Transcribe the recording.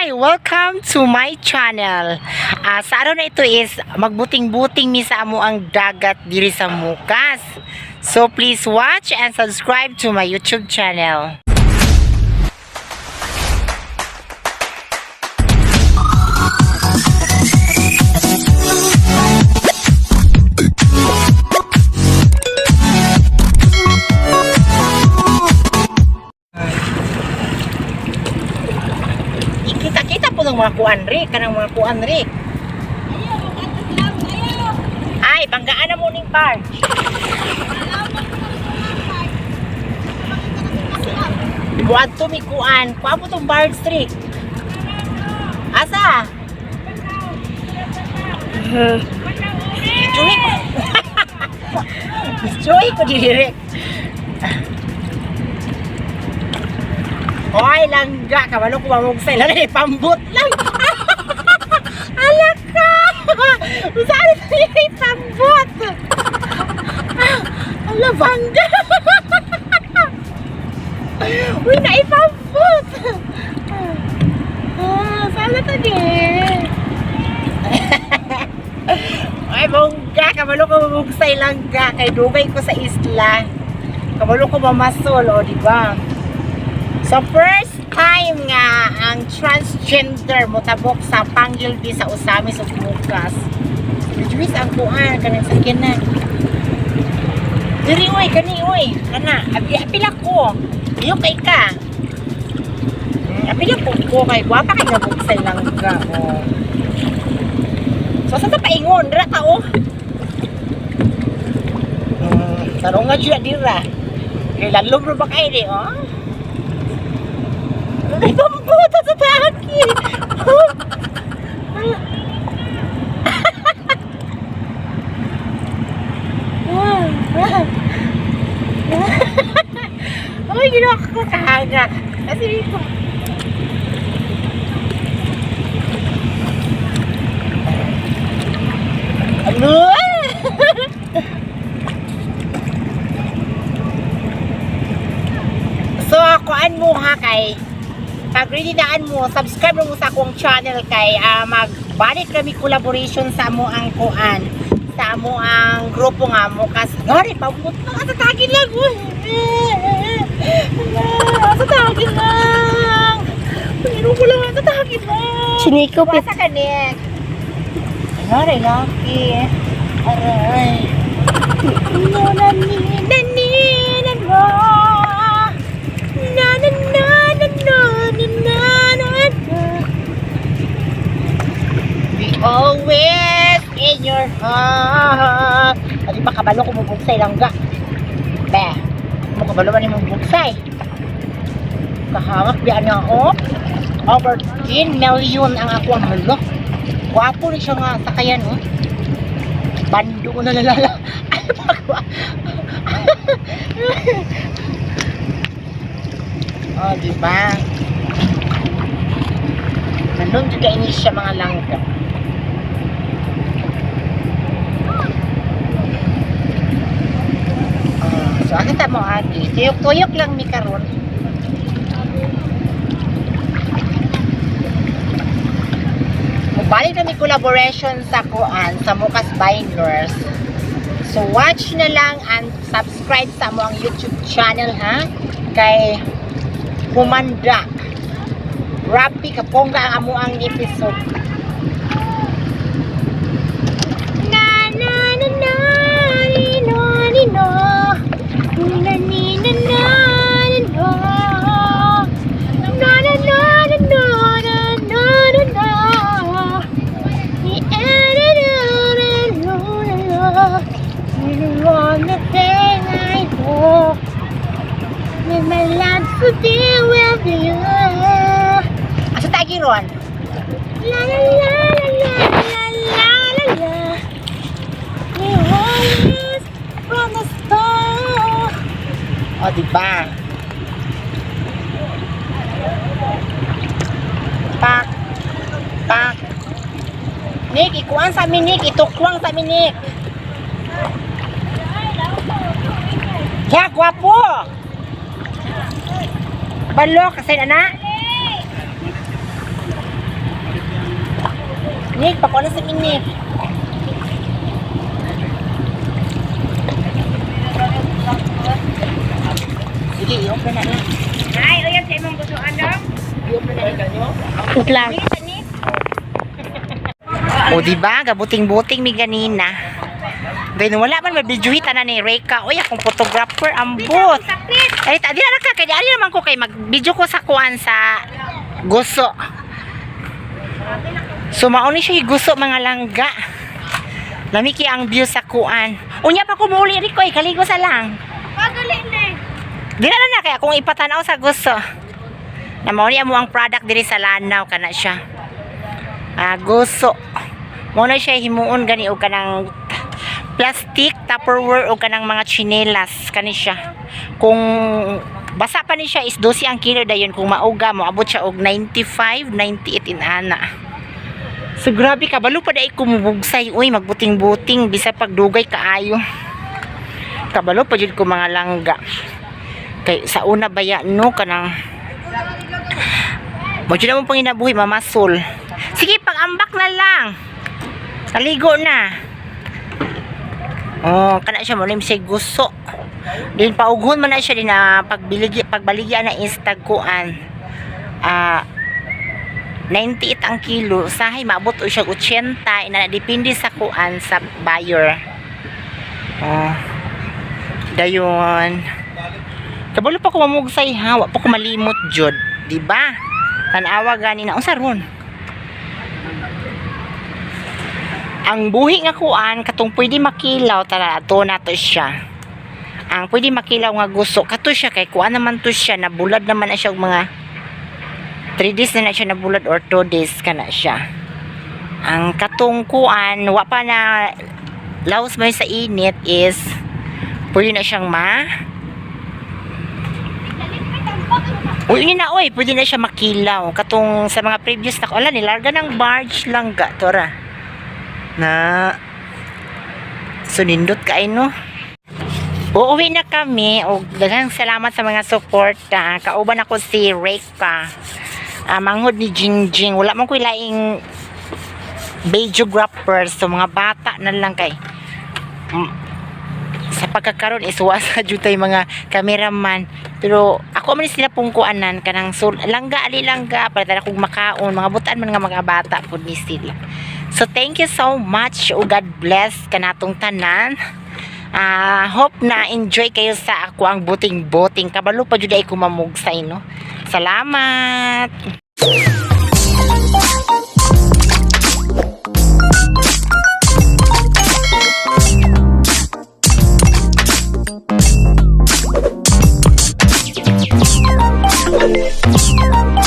Hi! Welcome to my channel. Sa araw na ito is magbuting-buting mi sa amo ang dagat diri sa Mukas. So please watch and subscribe to my YouTube channel. Kita-kita po ng mga kuanri, kanang mga kuanri. Ay, banggaan na mo ning bar. Buat to mi kuan, kuha mo tong bar street. Asa? Joy ko. Joy ko direct. Hoy, langga, kabalo ko mamugsay lang, pambot lang. Alak ka! Saan ito yung pambot? Ala, bangga! Uy, naipambot! Saan ito din? Ay, bangga, kabalo ko mamugsay langga, kay dugay ko sa isla. Kabalo ko mamasol, o, diba? So first time nga ang transgender motabok sa Panggilby sa Usami sa Mukas. Rejuis ang kuan kanang sakyan na. Diri oy kani oy kana apila ko. Iyo kay ka. Apila ko kay gwapa kay nabuksay lang ka oh. So sa paingon dira ta oh. Tarong nga jud dira. Kay lalom ro ba kay di oh. Ay, pambuta sa taki! Ay, ginawa ko kahanga. Kasi dito. Ano? So, akuan mo ha kay pag ready daan mo, subscribe mo sa akong channel kay magbalik kami collaboration sa mo ang kuan sa mo ang grupo nga mo kas gari pabut na sa tagin lang sa tagin lang pero ko lang sa tagin lang chiniko pit sa kanek gari laki aray no nani always in your heart. Adi ba kabalo ko mubugsay lang ga. Be. Mo kabalo man imong bugsay. Kahangak biya na oh. Over 10 million ang ako ang halo. Wapo rin siya nga sakayan oh. Bando ko na lalala. Ay pagwa. Oh, di ba? Nandun juga ini siya mga langga. So, kita mo agi. Tuyok-tuyok lang mi karon. Mubalik na mi collaboration sa kuan sa Mukas Binders. So, watch na lang and subscribe sa mo ang YouTube channel ha. Kay Kumanda. Rapi kapongga ang amo ang episode. My love to be with you. Asa tagi ron? La la la la la la la la. We always from the start. Oh, diba? Pak. Pak. Nick, ikuan sa amin, Nick. Itukwang sa amin, Nick. Ya, guwapo. Balo, kasi na. Nick, pakuha na sa Nick. Sige, i-open na lang. Ay, o yan sa imong gusto andong. I-open na lang. Utlang. O diba, gabuting-buting mi ganina. Then wala man mabidyohita na ni Reka. Uy, akong photographer, ambot. Ay, di na ka, kaya di naman ko kay mag-video ko sa kuan sa guso. So, mauni siya yung guso mga langga. Lamiki ang view sa kuan. Unya pa ko muli, Rico, kaligo sa lang. Pagali na. Di na kaya kung ipatanaw sa gusto. Na mauni mo ang product diri sa lanaw, kana siya. Guso. Muna siya himuon gani o kanang plastic, tupperware o kanang mga chinelas kani siya. Kung basa pa ni siya is 12 ang kilo dayon, kung mauga mo abot siya og 95, 98 in ana. So grabe ka, balo pa dai kumubugsay. Uy, magbuting-buting bisa pagdugay kaayo. Kabalo pa jud ko mga langga. Kay sa una baya no kanang mo jud mo pang inabuhi mamasol. Sige, pag-ambak na lang. Kaligo na. Oh, kana siya mo lim siya gusto. Din paughon man na siya din na pagbaligya na istagkuan. 98 ang kilo, sahay maabot o siya 80, ina depende sa kuan sa buyer. Oh. Dayon. Kabalo pa ko mamugsay ha, wa pa ko malimot jud, di ba? Tanawa gani na unsa ron? Ang buhi nga kuan katong pwede makilaw tara ato na to siya. Ang pwede makilaw nga gusto kato siya kay kuan naman to siya, nabulad naman na siya og mga 3 days na siya nabulad or 2 days kana siya. Ang katong kuan wa pa na laos mo sa init is pwede na siyang Uy, pwede na siya makilaw. Katong sa mga previous na wala nilarga ng barge lang ga tora. Na sunindot kay no. Uuwi na kami o daghang salamat sa mga suporta. Kauban ako si Reka. Manghod ni Jingjing. Wala man ko ilaing videographer, so mga bata na lang kay sa pagkakaroon is wasa jud tay mga cameraman, pero ako man sila pong kuanan kanang langga ali langga para tara kog makaon mga butan man nga mga bata pud ni sila. So thank you so much o God bless kanatong tanan. Hope na enjoy kayo sa ako ang buting-buting. Kabalo pa jud ay ko mamugsay no. Salamat. Thank you.